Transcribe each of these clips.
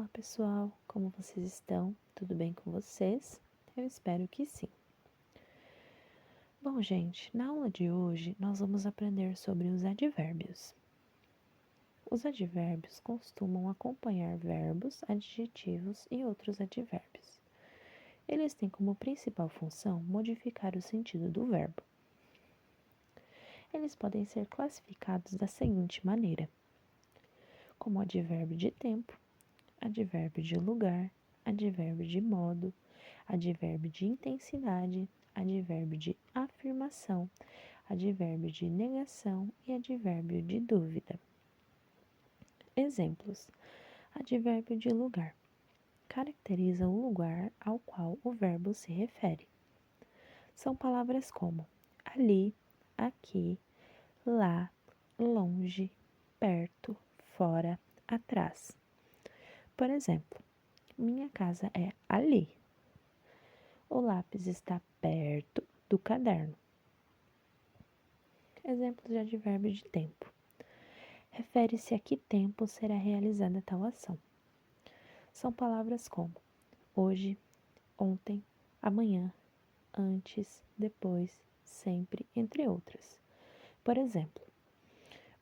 Olá pessoal, como vocês estão? Tudo bem com vocês? Eu espero que sim. Bom, gente, na aula de hoje nós vamos aprender sobre os advérbios. Os advérbios costumam acompanhar verbos, adjetivos e outros advérbios. Eles têm como principal função modificar o sentido do verbo. Eles podem ser classificados da seguinte maneira: como advérbio de tempo, advérbio de lugar, advérbio de modo, advérbio de intensidade, advérbio de afirmação, advérbio de negação e advérbio de dúvida. Exemplos: advérbio de lugar caracteriza o lugar ao qual o verbo se refere. São palavras como ali, aqui, lá, longe, perto, fora, atrás. Por exemplo, minha casa é ali. O lápis está perto do caderno. Exemplos de advérbio de tempo. Refere-se a que tempo será realizada tal ação. São palavras como hoje, ontem, amanhã, antes, depois, sempre, entre outras. Por exemplo,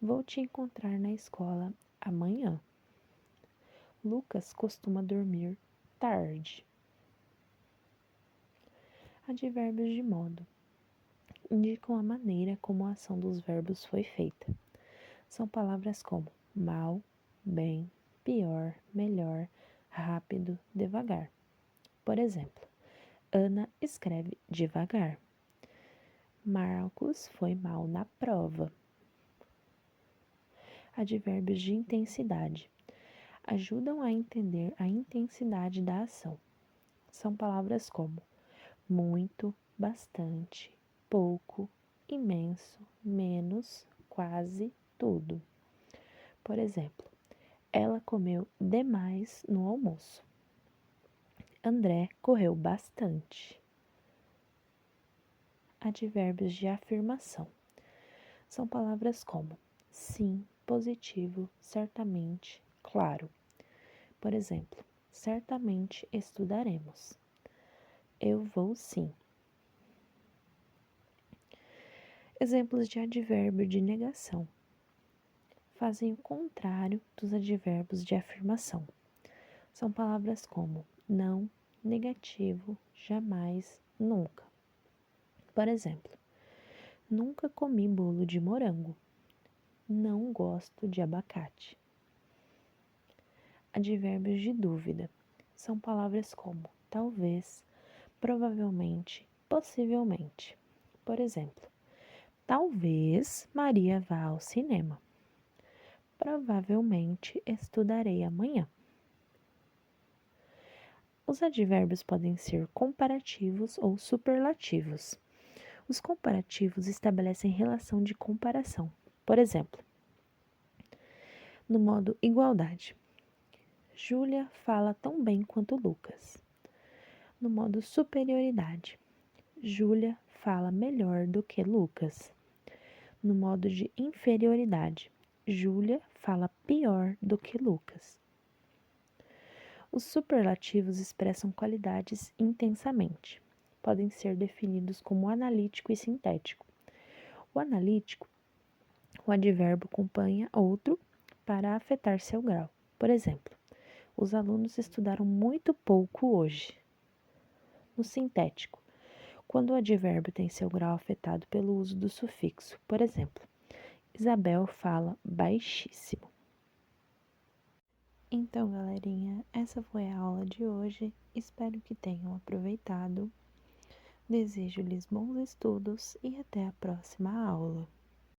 vou te encontrar na escola amanhã. Lucas costuma dormir tarde. Advérbios de modo indicam a maneira como a ação dos verbos foi feita. São palavras como mal, bem, pior, melhor, rápido, devagar. Por exemplo, Ana escreve devagar. Marcos foi mal na prova. Advérbios de intensidade ajudam a entender a intensidade da ação. São palavras como muito, bastante, pouco, imenso, menos, quase, tudo. Por exemplo, ela comeu demais no almoço. André correu bastante. Advérbios de afirmação são palavras como sim, positivo, certamente, claro. Por exemplo, certamente estudaremos. Eu vou sim. Exemplos de advérbio de negação fazem o contrário dos advérbios de afirmação. São palavras como não, negativo, jamais, nunca. Por exemplo, nunca comi bolo de morango. Não gosto de abacate. Advérbios de dúvida são palavras como talvez, provavelmente, possivelmente. Por exemplo, talvez Maria vá ao cinema. Provavelmente estudarei amanhã. Os advérbios podem ser comparativos ou superlativos. Os comparativos estabelecem relação de comparação. Por exemplo, no modo igualdade, Júlia fala tão bem quanto Lucas. No modo superioridade, Júlia fala melhor do que Lucas. No modo de inferioridade, Júlia fala pior do que Lucas. Os superlativos expressam qualidades intensamente. Podem ser definidos como analítico e sintético. O analítico, o advérbio acompanha outro para afetar seu grau. Por exemplo, os alunos estudaram muito pouco hoje. No sintético, quando o advérbio tem seu grau afetado pelo uso do sufixo. Por exemplo, Isabel fala baixíssimo. Então, galerinha, essa foi a aula de hoje. Espero que tenham aproveitado. Desejo-lhes bons estudos e até a próxima aula.